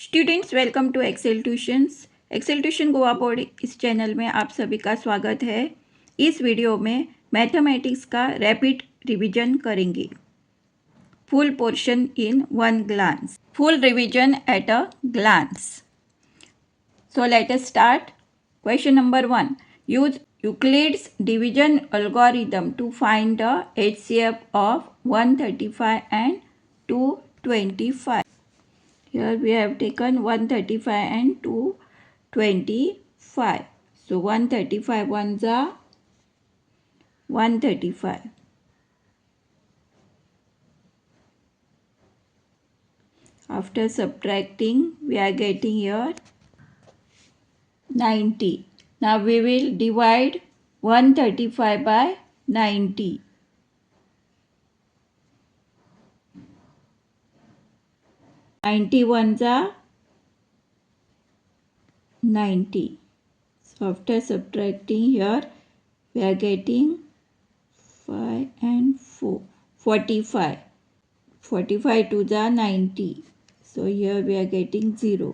Students welcome to Excel tuitions. Excel tuition Goa board इस channel में आप सभी का स्वागत है। इस वीडियो में मैथमेटिक्स का रैपिड रिवीजन करेंगे। Full portion in one glance, full revision at a glance. So let us start. Question number 1, use Euclid's division algorithm to find the HCF of 135 and 225. Here we have taken 135 and 225. So 135 ones are 135. After subtracting, we are getting here 90. Now we will divide 135 by 90. 90 ones are 90. So after subtracting here, we are getting 5 and 4, 45. 45 to the 90. So here we are getting 0.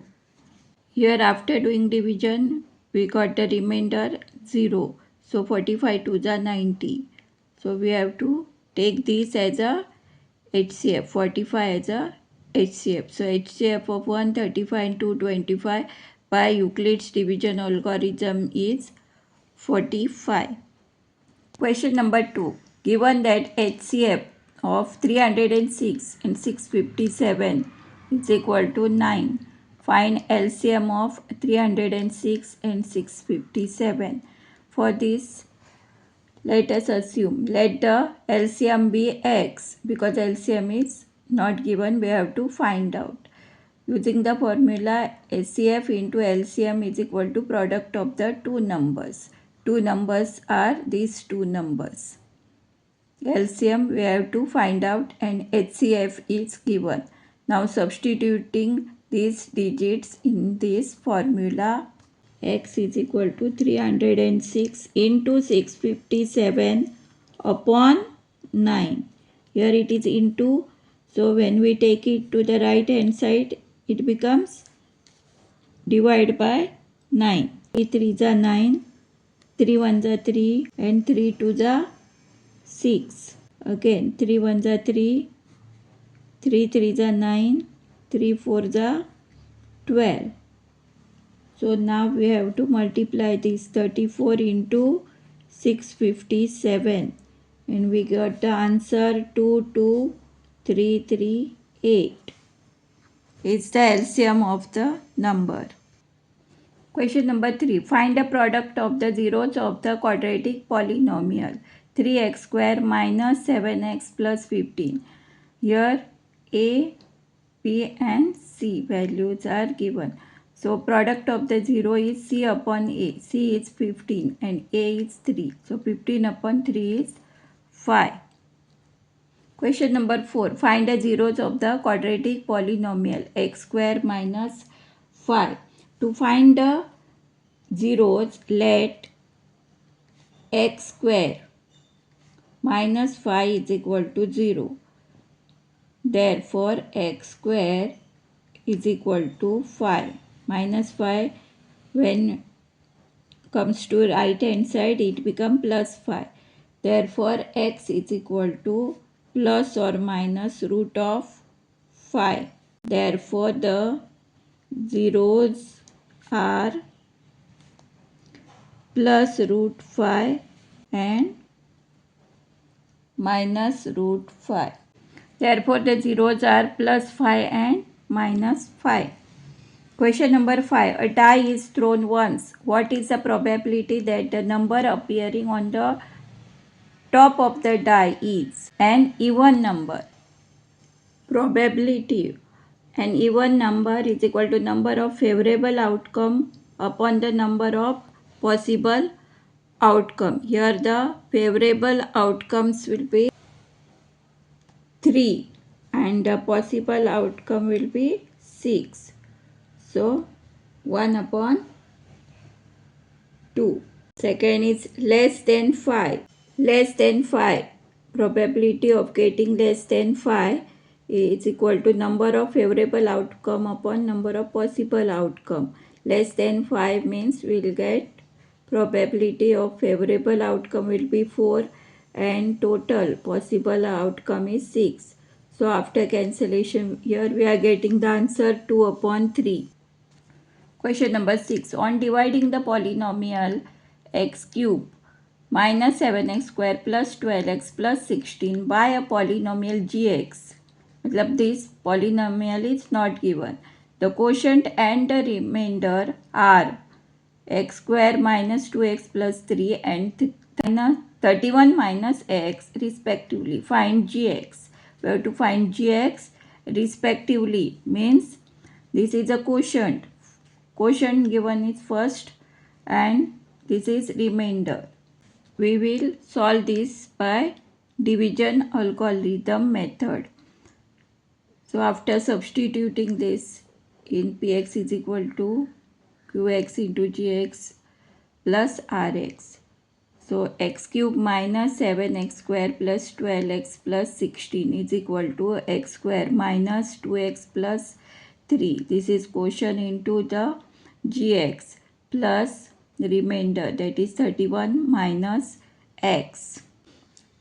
Here after doing division, we got the remainder 0. So 45 to the 90. So we have to take this as a HCF, 45 as a HCF. So HCF of 135 and 225 by Euclid's division algorithm is 45. Question number 2. Given that HCF of 306 and 657 is equal to 9. Find LCM of 306 and 657. For this, let us assume, let the LCM be X. Because LCM is not given, we have to find out. Using the formula HCF into LCM is equal to product of the two numbers. Two numbers are these two numbers. LCM we have to find out and HCF is given. Now substituting these digits in this formula, X is equal to 306 into 657 upon 9. Here it is into, so when we take it to the right hand side, it becomes divide by 9. 3 3s are 9, 3 1s are 3 and 3 2s are 6. Again 3 1s are 3, 3 3s are 9, 3 4s are 12. So now we have to multiply this 34 into 657 and we got the answer 22338. It's the LCM of the number. Question number 3. Find the product of the zeros of the quadratic polynomial 3x square minus 7x plus 15. Here A, B and C values are given. So product of the 0 is C upon A. C is 15 and A is 3. So 15 upon 3 is 5. Question number 4. Find the zeros of the quadratic polynomial x square minus 5. To find the zeros, let x square minus 5 is equal to 0. Therefore, x square is equal to 5. Minus 5, when comes to right hand side, it becomes plus 5. Therefore, x is equal to plus or minus root of 5. Therefore, the zeros are plus root 5 and minus root 5. Therefore, the zeros are plus 5 and minus 5. Question number 5. A die is thrown once. What is the probability that the number appearing on the top of the die is an even number? Probability. An even number is equal to number of favorable outcome upon the number of possible outcome. Here the favorable outcomes will be 3 and the possible outcome will be 6. So 1 upon 2. Second is less than 5. Less than 5. Probability of getting less than 5 is equal to number of favorable outcome upon number of possible outcome. Less than 5 means we will get probability of favorable outcome will be 4 and total possible outcome is 6. So after cancellation here we are getting the answer 2 upon 3. Question number 6. On dividing the polynomial x cube minus 7x square plus 12x plus 16 by a polynomial gx, मतलब this polynomial is not given. The quotient and the remainder are x square minus 2x plus 3 and 31 minus x respectively. Find gx. We have to find gx respectively means this is a quotient. Quotient given is first and this is remainder. We will solve this by division algorithm method. So after substituting this in px is equal to qx into gx plus rx. So x cube minus 7x square plus 12x plus 16 is equal to x square minus 2x plus 3. This is quotient into the gx plus the remainder, that is 31 minus x.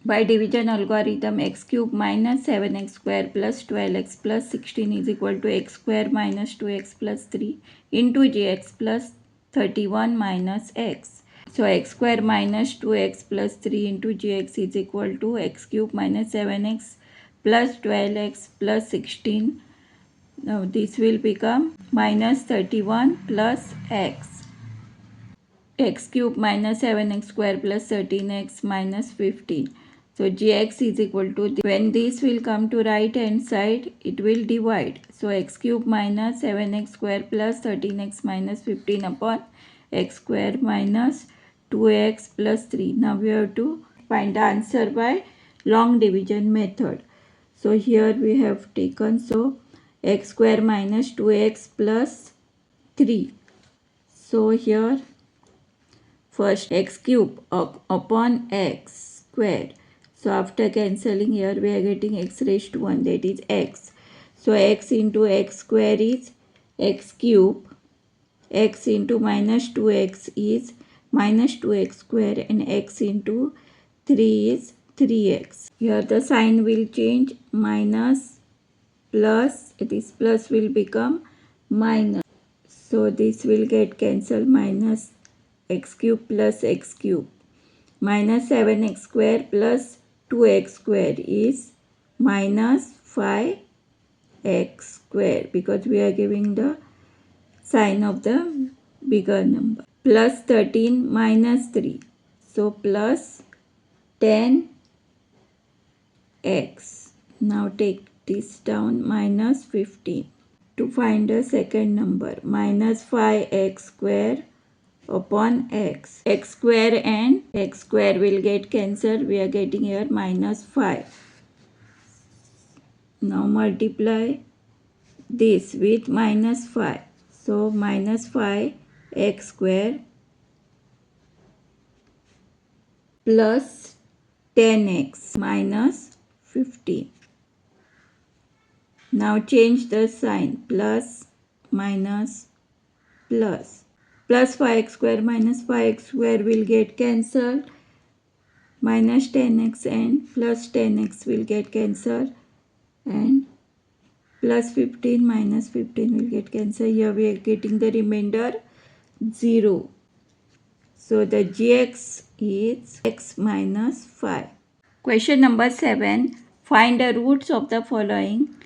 By division algorithm, x cube minus 7x square plus 12x plus 16 is equal to x square minus 2x plus 3 into gx plus 31 minus x. So x square minus 2x plus 3 into gx is equal to x cube minus 7x plus 12x plus 16. Now this will become minus 31 plus x cube minus 7x square plus 13x minus 15. So gx is equal to, when this will come to right hand side, it will divide. So x cube minus 7x square plus 13x minus 15 upon x square minus 2x plus 3. Now we have to find the answer by long division method. So here we have taken, so x square minus 2x plus 3. So here first x cube upon x square. So after cancelling here we are getting x raised to 1, that is x. So x into x square is x cube. X into minus 2x is minus 2x square and x into 3 is 3x. Here the sign will change, minus plus, this plus will become minus. So this will get cancelled, minus x cube plus x cube. Minus 7x square plus 2x square is minus 5x square, because we are giving the sign of the bigger number. Plus 13 minus 3. So plus 10x. Now take this down, minus 15. To find a second number, minus 5x square upon x. X square and x square will get cancelled. We are getting here minus 5. Now multiply this with minus 5. So minus 5x square plus 10x minus 15. Now change the sign, plus minus plus. Plus 5x square minus 5x square will get cancelled. Minus 10x and plus 10x will get cancelled. And plus 15 minus 15 will get cancelled. Here we are getting the remainder 0. So the gx is x minus 5. Question number 7. Find the roots of the following.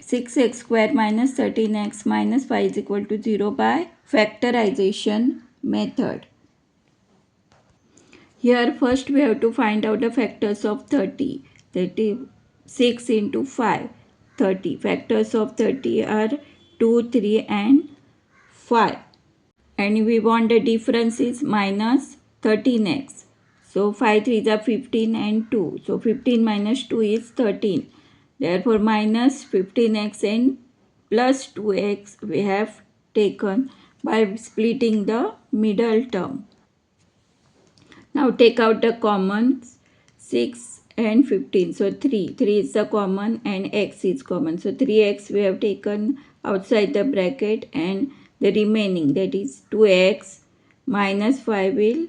6x square minus 13x minus 5 is equal to 0 by factorization method. Here first we have to find out the factors of 30. That is 6 into 5, 30. Factors of 30 are 2, 3 and 5. And we want the difference is minus 13x. So 5 3s are 15 and 2. So 15 minus 2 is 13. Therefore minus 15x and plus 2x we have taken by splitting the middle term. Now take out the commons. 6 and 15. So 3 is the common and x is common. So 3x we have taken outside the bracket, and the remaining, that is 2x minus 5, will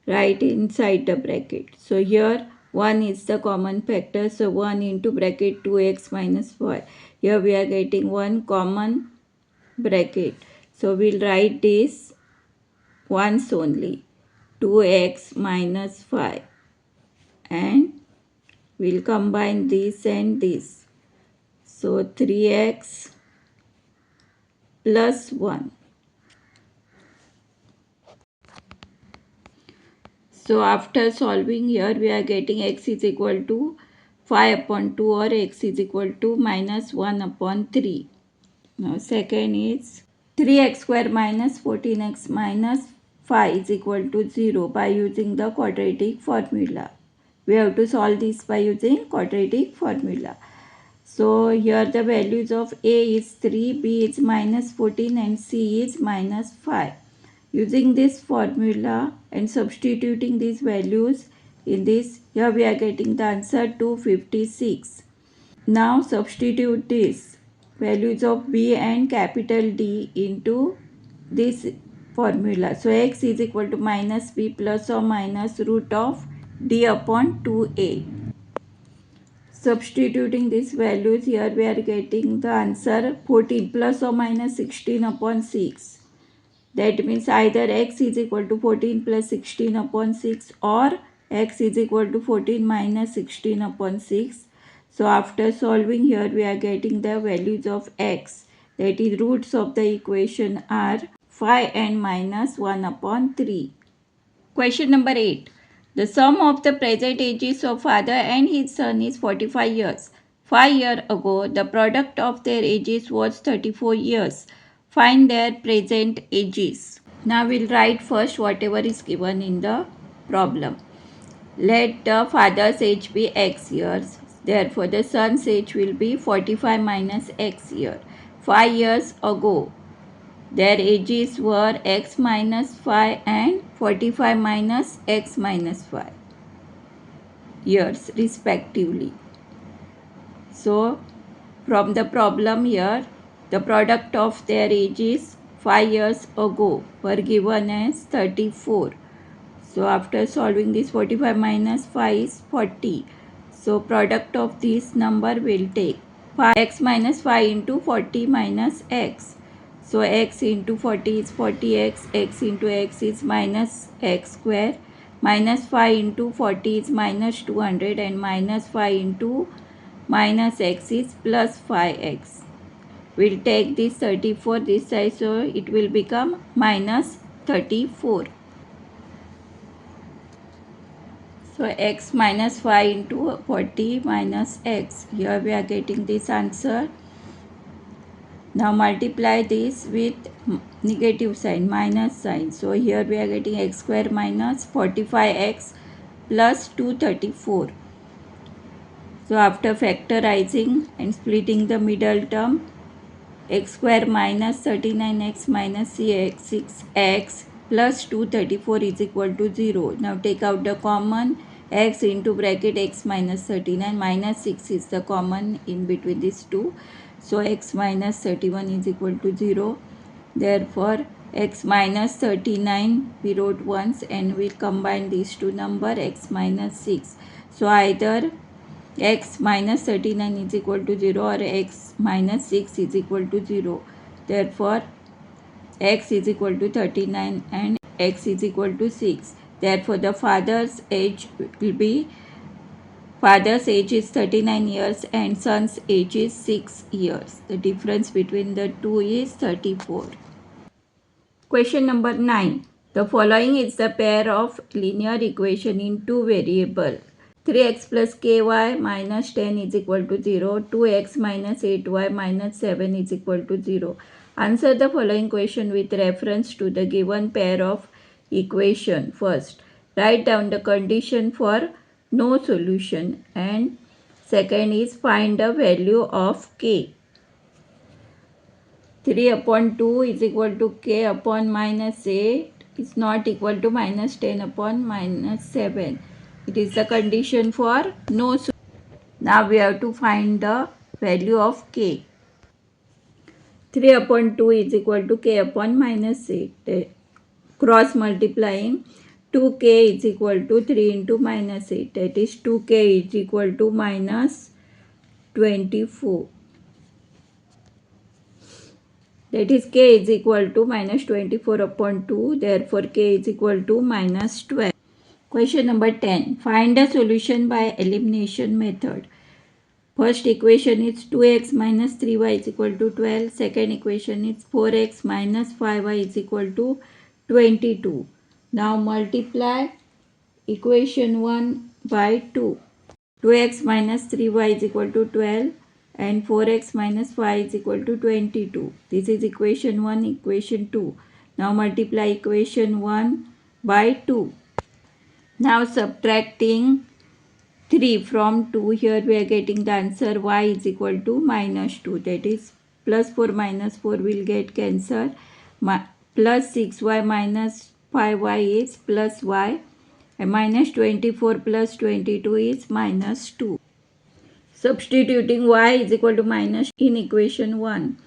write inside the bracket. So here 1 is the common factor. So 1 into bracket 2x minus 5. Here we are getting 1 common bracket. So we'll write this once only, 2x minus 5, and we'll combine this and this. So 3x plus 1. So after solving here, we are getting x is equal to 5 upon 2 or x is equal to minus 1 upon 3. Now second is 3x square minus 14x minus 5 is equal to 0 by using the quadratic formula. We have to solve this by using quadratic formula. So here the values of a is 3, b is minus 14 and c is minus 5. Using this formula and substituting these values in this, here we are getting the answer 256. Now substitute this values of b and capital D into this formula. So x is equal to minus b plus or minus root of d upon 2a. Substituting these values, here we are getting the answer 14 plus or minus 16 upon 6. That means either x is equal to 14 plus 16 upon 6 or x is equal to 14 minus 16 upon 6. So after solving here, we are getting the values of x, that is roots of the equation are 5 and minus 1 upon 3. Question number 8. The sum of the present ages of father and his son is 45 years. 5 years ago, the product of their ages was 34 years. Find their present ages. Now we'll write first whatever is given in the problem. Let the father's age be x years. Therefore, the son's age will be 45 minus x year. 5 years ago, their ages were x minus 5 and 45 minus x minus 5 years respectively. So from the problem here, the product of their ages 5 years ago were given as 34. So after solving this, 45 minus 5 is 40. So product of this number will take 5x minus 5 into 40 minus x. So x into 40 is 40x, x into x is minus x square, minus 5 into 40 is minus 200, and minus 5 into minus x is plus 5x. We'll take this 34 this side, so it will become minus 34. So x minus 5 into 40 minus x. Here we are getting this answer. Now multiply this with negative sign, minus sign. So here we are getting x square minus 45x plus 234. So after factorizing and splitting the middle term, x square minus 39x minus 6x plus 234 is equal to 0. Now take out the common, x into bracket x minus 39 minus 6 is the common in between these two. So x minus 31 is equal to 0. Therefore x minus 39 we wrote once, and we'll combine these two number, x minus 6. So either x minus 39 is equal to 0 or x minus 6 is equal to 0. Therefore x is equal to 39 and x is equal to 6. Therefore the father's age will be, father's age is 39 years and son's age is 6 years. The difference between the two is 34. Question number 9. The following is the pair of linear equation in two variables. 3x plus ky minus 10 is equal to 0. 2x minus 8y minus 7 is equal to 0. Answer the following question with reference to the given pair of equation. First, write down the condition for no solution, and second is find the value of k. 3 upon 2 is equal to k upon minus 8 is not equal to minus 10 upon minus 7. It is the condition for no solution. Now we have to find the value of k. 3 upon 2 is equal to k upon minus 8. Cross multiplying 2k is equal to 3 into minus 8. That is 2k is equal to minus 24. That is k is equal to minus 24 upon 2. Therefore k is equal to minus 12. Question number 10. Find a solution by elimination method. First equation is 2x minus 3y is equal to 12. Second equation is 4x minus 5y is equal to 22. Now multiply equation 1 by 2. 2x minus 3y is equal to 12 and 4x minus 5 is equal to 22. This is equation 1, equation 2. Now multiply equation 1 by 2. Now subtracting 3 from 2, here we are getting the answer y is equal to minus 2. That is plus 4 minus 4 will get cancelled. Plus 6y minus 5y is plus y. And minus 24 plus 22 is minus 2. Substituting y is equal to minus in equation 1.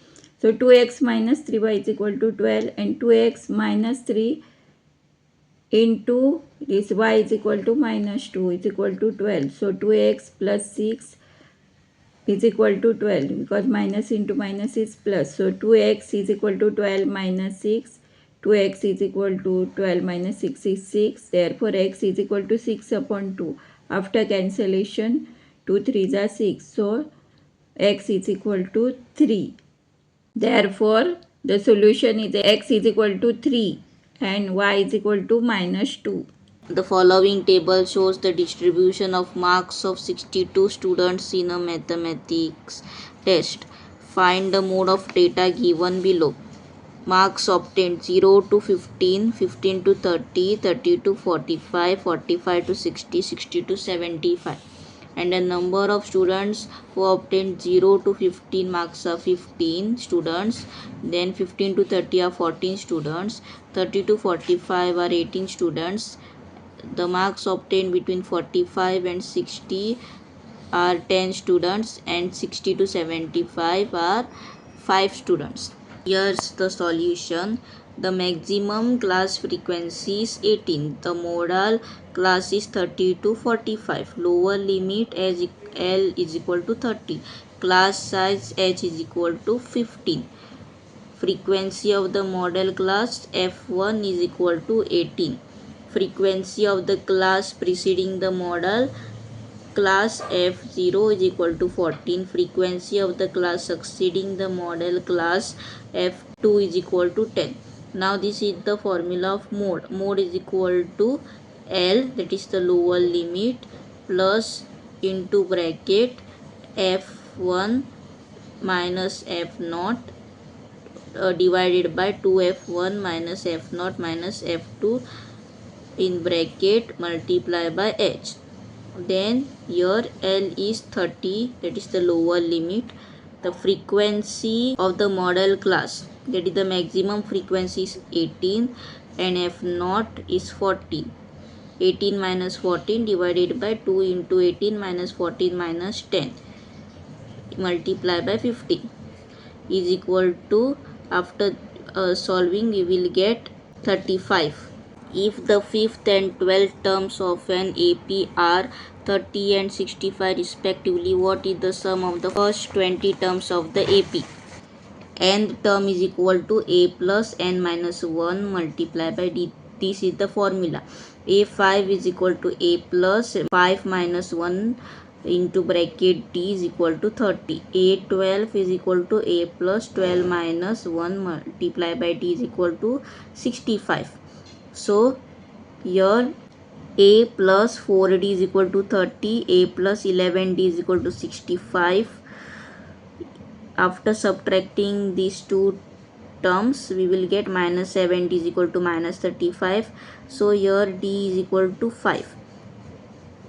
So 2x minus 3y is equal to 12 and 2x minus 3 into this y is equal to minus 2 is equal to 12. So 2x plus 6 is equal to 12 because minus into minus is plus. So 2x is equal to 12 minus 6. 2x is equal to 12 minus 6 is 6. Therefore x is equal to 6 upon 2. After cancellation 2 3s are 6. So x is equal to 3. Therefore the solution is x is equal to 3 and y is equal to minus 2. The following table shows the distribution of marks of 62 students in a mathematics test. Find the mode of data given below. Marks obtained 0 to 15, 15 to 30, 30 to 45, 45 to 60, 60 to 75. And the number of students who obtained 0 to 15 marks are 15 students, then 15 to 30 are 14 students, 30 to 45 are 18 students. The marks obtained between 45 and 60 are 10 students and 60 to 75 are 5 students. Here's the solution. The maximum class frequency is 18. The modal class is 30 to 45. Lower limit as L is equal to 30. Class size H is equal to 15. Frequency of the model class F1 is equal to 18. Frequency of the class preceding the model class F0 is equal to 14. Frequency of the class succeeding the model class F2 is equal to 10. Now this is the formula of mode. Mode is equal to L, that is the lower limit, plus into bracket F1 minus F0 divided by 2F1 minus F0 minus F2 in bracket multiply by H. Then here L is 30, that is the lower limit. The frequency of the model class, that is the maximum frequency, is 18 and F0 is 14. 18 minus 14 divided by 2 into 18 minus 14 minus 10 multiply by 15 is equal to, after solving we will get 35. If the 5th and 12th terms of an AP are 30 and 65 respectively, what is the sum of the first 20 terms of the AP? Nth term is equal to A plus N minus 1 multiplied by D. This is the formula. A5 is equal to A plus 5 minus 1 into bracket D is equal to 30. A12 is equal to A plus 12 minus 1 multiplied by D is equal to 65. So here A plus 4D is equal to 30, A plus 11D is equal to 65. After subtracting these two terms, we will get minus 7D is equal to minus 35. So here D is equal to 5.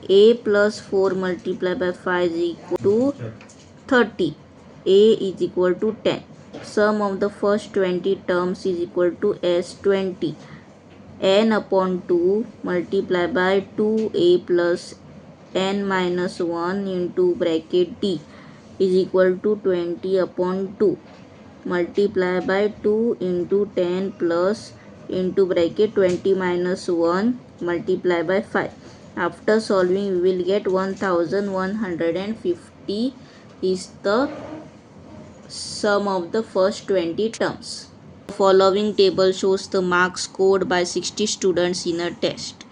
A plus 4 multiplied by 5 is equal to 30. A is equal to 10. Sum of the first 20 terms is equal to S20. n upon 2 multiplied by 2a plus n minus 1 into bracket t is equal to 20 upon 2 multiply by 2 into 10 plus into bracket 20 minus 1 multiply by 5. After solving we will get 1150 is the sum of the first 20 terms. The following table shows the marks scored by 60 students in a test.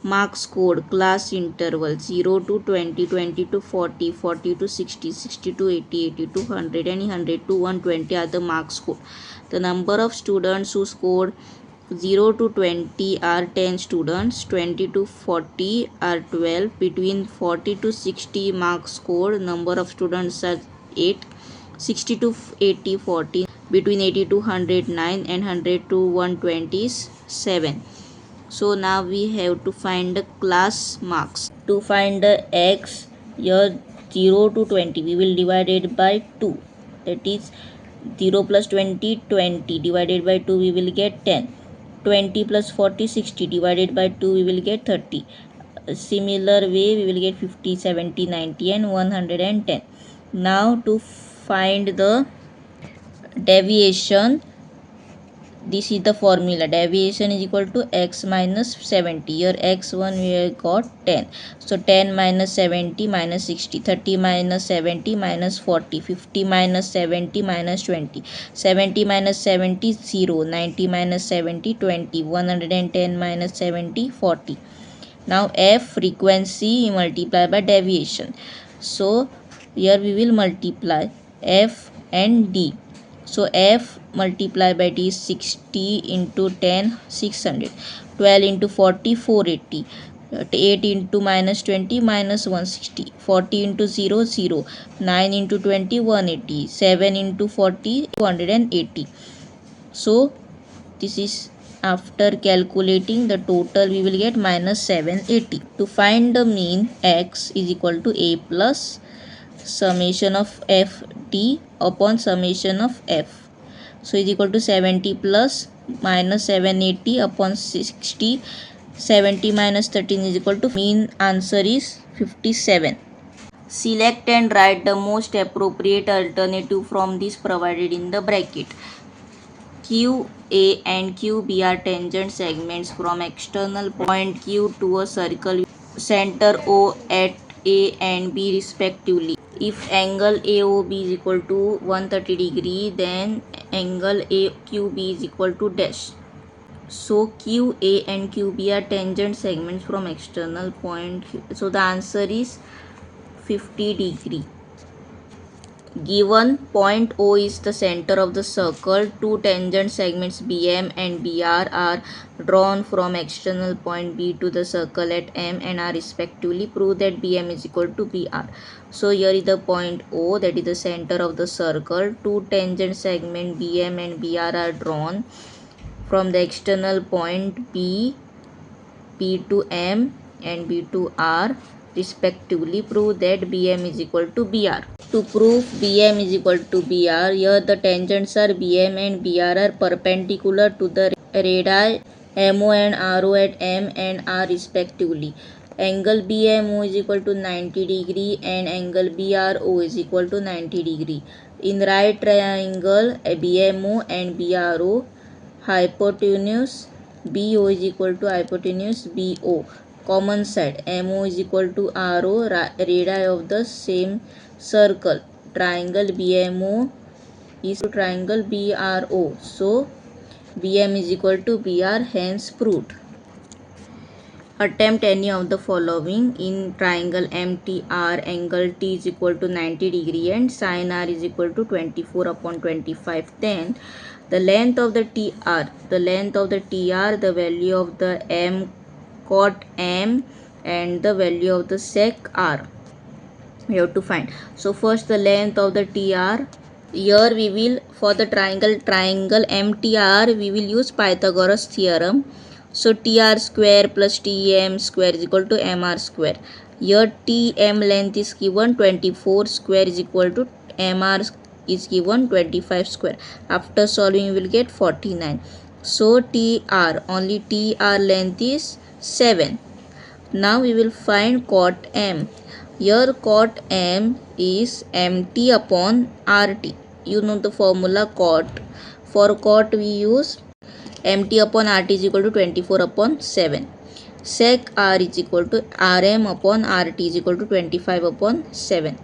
Marks scored class interval 0 to 20, 20 to 40, 40 to 60, 60 to 80, 80 to 100 and 100 to 120 are the marks scored. The number of students who scored 0 to 20 are 10 students, 20 to 40 are 12, between 40 to 60 marks scored number of students are 8, 60 to 80 14, between 80 to 109 and 100 to 120 is 7. So now we have to find the class marks. To find the x, here 0 to 20 we will divide it by 2, that is 0 plus 20 20 divided by 2 we will get 10, 20 plus 40 60 divided by 2 we will get 30. Similar way we will get 50 70 90 and 110. Now to find the deviation, this is the formula. Deviation is equal to x minus 70. Here x1 we have got 10. So 10 minus 70 minus 60. 30 minus 70 minus 40. 50 minus 70 minus 20. 70 minus 70 0. 90 minus 70 20. 110 minus 70 40. Now f frequency multiplied by deviation. So here we will multiply f and d. So f multiplied by d is 60 into 10 600, 12 into 40 480, 8 into minus 20 minus 160, 40 into 0 0, 9 into 20 180, 7 into 40 280. So this is after calculating the total we will get minus 780. To find the mean, x is equal to a plus summation of f t upon summation of f. So is equal to 70 plus minus 780 upon 60. 70 minus 13 is equal to, mean answer is 57. Select and write the most appropriate alternative from this provided in the bracket. Q A and Q B are tangent segments from external point Q to a circle center O at A and B respectively. If angle AOB is equal to 130 degree, then angle AQB is equal to dash. So QA and QB are tangent segments from external point. So the answer is 50 degree. Given point O is the center of the circle, two tangent segments BM and BR are drawn from external point B to the circle at M and are respectively. Prove that BM is equal to BR. So here is the point O, that is the center of the circle. Two tangent segments BM and BR are drawn from the external point B to M and B to R respectively. Prove that BM is equal to BR. To prove BM is equal to BR, here the tangents are BM and BR are perpendicular to the radii MO and RO at M and R respectively. Angle BMO is equal to 90 degree and angle BRO is equal to 90 degree. In right triangle BMO and BRO, hypotenuse BO is equal to hypotenuse BO. Common side MO is equal to RO, radii of the same circle. Triangle BMO is to triangle BRO. So BM is equal to BR, hence proved. Attempt any of the following. In triangle MTR, angle T is equal to 90 degree and sin R is equal to 24 upon 25. Then the length of the TR, the value of the M cot M and the value of the sec R we have to find. So first the length of the TR. Here we will, for the triangle MTR, we will use Pythagoras theorem. So TR square plus TM square is equal to MR square. Here TM length is given 24 square is equal to MR is given 25 square. After solving you will get 49. So TR, only TR length is 7. Now we will find cot M. Here cot M is MT upon RT. You know the formula cot. For cot we use MT upon RT is equal to 24 upon 7. Sec R is equal to RM upon RT is equal to 25 upon 7.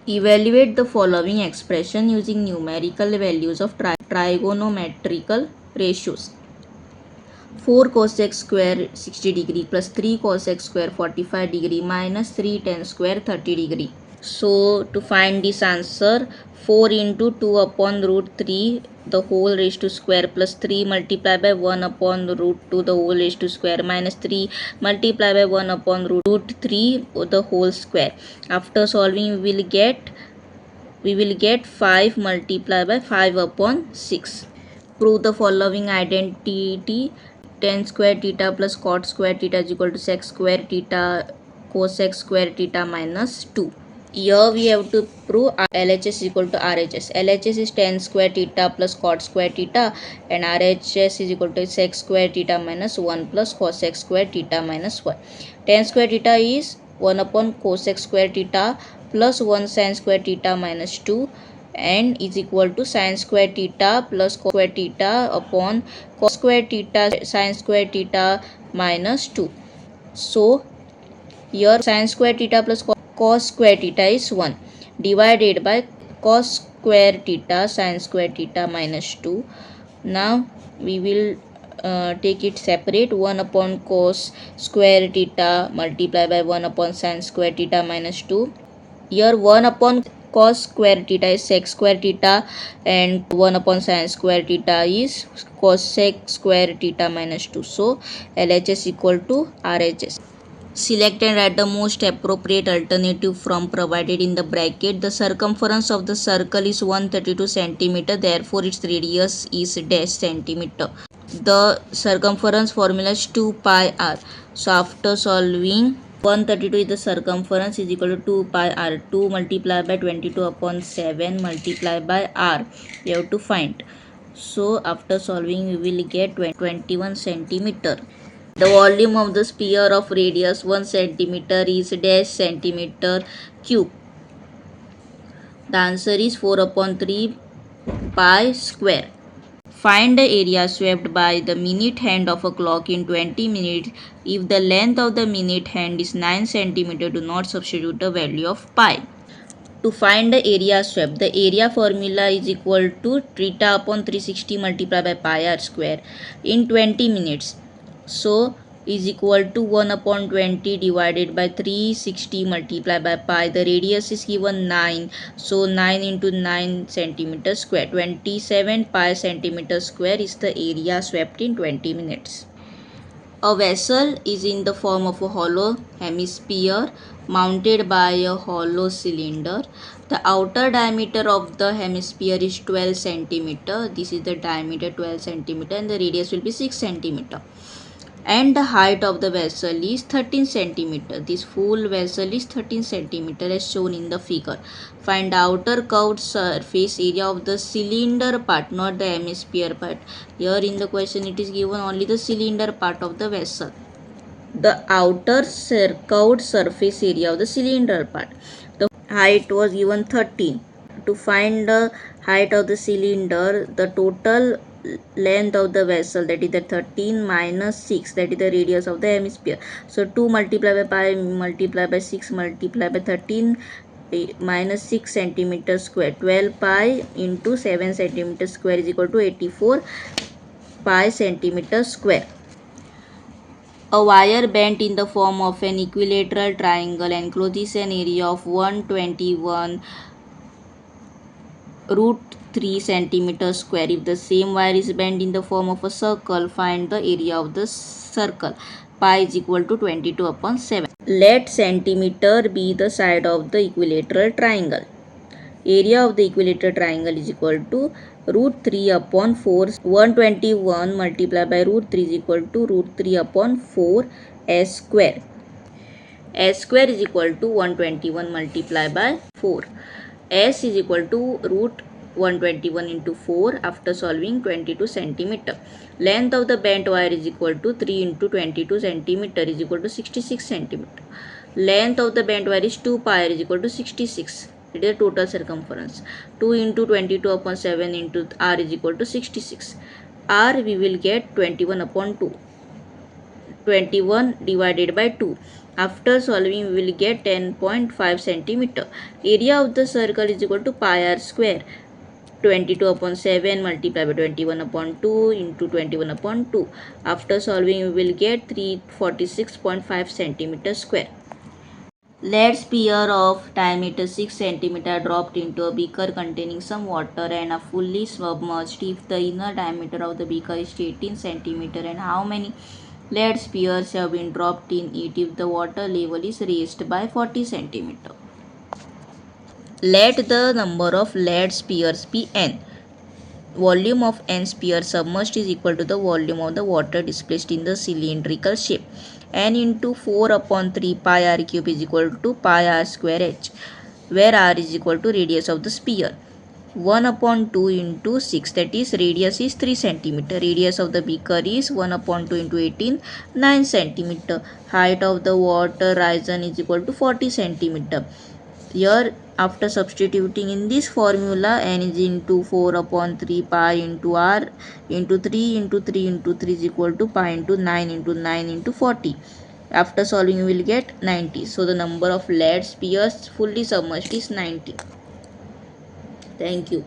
Evaluate the following expression using numerical values of trigonometrical ratios. 4 cos x square 60 degree plus 3 cos x square 45 degree minus 3 tan square 30 degree. So to find this answer, 4 into 2 upon root 3 the whole raised to square plus 3 multiplied by 1 upon root 2 the whole raised to square minus 3 multiplied by 1 upon root 3 the whole square. After solving we will get 5 multiplied by 5 upon 6. Prove the following identity. Tan square theta plus cot square theta is equal to sec square theta cos x square theta minus 2. Here we have to prove LHS is equal to RHS. LHS is tan square theta plus cot square theta and RHS is equal to sec square theta minus 1 plus cos x square theta minus 1. Tan square theta is 1 upon cos x square theta plus 1 sin square theta minus 2 and is equal to sin square theta plus cos square theta upon cos square theta sin square theta minus 2. So here sin square theta plus cos square theta is 1 divided by cos square theta sin square theta minus 2. Now we will take it separate. 1 upon cos square theta multiplied by 1 upon sin square theta minus 2. Here 1 upon cos square theta is sec square theta and 1 upon sin square theta is cosec square theta minus 2. So LHS equal to RHS. Select and write the most appropriate alternative from provided in the bracket. The circumference of the circle is 132 cm. Therefore, its radius is dash centimeter. The circumference formula is 2 pi r. So, after solving 132 is the circumference is equal to 2 pi r. 2 multiplied by 22 upon 7 multiplied by r. We have to find. So, after solving we will get 21 centimeter. The volume of the sphere of radius 1 centimeter is dash centimeter cube. The answer is 4 upon 3 pi square. Find the area swept by the minute hand of a clock in 20 minutes. If the length of the minute hand is 9 centimeter, do not substitute the value of pi. To find the area swept, the area formula is equal to theta upon 360 multiplied by pi r square in 20 minutes. So is equal to 1 upon 20 divided by 360 multiplied by pi. The radius is given 9. So 9 into 9 centimeter square. 27 pi centimeter square is the area swept in 20 minutes. A vessel is in the form of a hollow hemisphere mounted by a hollow cylinder. The outer diameter of the hemisphere is 12 centimeter. This is the diameter 12 centimeter and the radius will be 6 centimeter. And the height of the vessel is 13 centimeter. This full vessel is 13 centimeter as shown in the figure. Find the outer curved surface area of the cylinder part, not the hemisphere part. Here in the question it is given only the cylinder part of the vessel. The outer curved surface area of the cylinder part. The height was given 13. To find the height of the cylinder, the total length of the vessel, that is the 13 minus 6, that is the radius of the hemisphere. So 2 multiplied by pi multiplied by 6 multiplied by 13 minus 6 centimeter square. 12 pi into 7 centimeter square is equal to 84 pi centimeter square. A wire bent in the form of an equilateral triangle encloses an area of 121 root 3 centimeter square. If the same wire is bent in the form of a circle, find the area of the circle. Pi is equal to 22 upon 7. Let centimeter be the side of the equilateral triangle. Area of the equilateral triangle is equal to root 3 upon 4. 121 multiplied by root 3 is equal to root 3 upon 4 s square. S square is equal to 121 multiplied by 4. S is equal to root 121 into 4. After solving, 22 centimeter. Length of the bent wire is equal to 3 into 22 centimeter is equal to 66 centimeter. Length of the bent wire is 2 pi r is equal to 66. It is total circumference. 2 into 22 upon 7 into r is equal to 66. R we will get 21 upon 2. 21 divided by 2. After solving, we will get 10.5 centimeter. Area of the circle is equal to pi r square. 22 upon 7 multiplied by 21 upon 2 into 21 upon 2. After solving, we will get 346.5 centimeter square. Lead sphere of diameter 6 cm dropped into a beaker containing some water and are fully submerged if the inner diameter of the beaker is 18 cm, and how many lead spheres have been dropped in it if the water level is raised by 40 cm. Let the number of lead spheres be n. Volume of n sphere submerged is equal to the volume of the water displaced in the cylindrical shape. N into 4 upon 3 pi r cube is equal to pi r square h, where r is equal to radius of the sphere. 1 upon 2 into 6, that is radius is 3 centimeter. Radius of the beaker is 1 upon 2 into 18, 9 centimeter. Height of the water risen is equal to 40 centimeter. Here, after substituting in this formula, n is into 4 upon 3 pi into r into 3 into 3 into 3 is equal to pi into 9 into 9 into 40. After solving, we will get 90. So, the number of lead spheres fully submerged is 90. Thank you.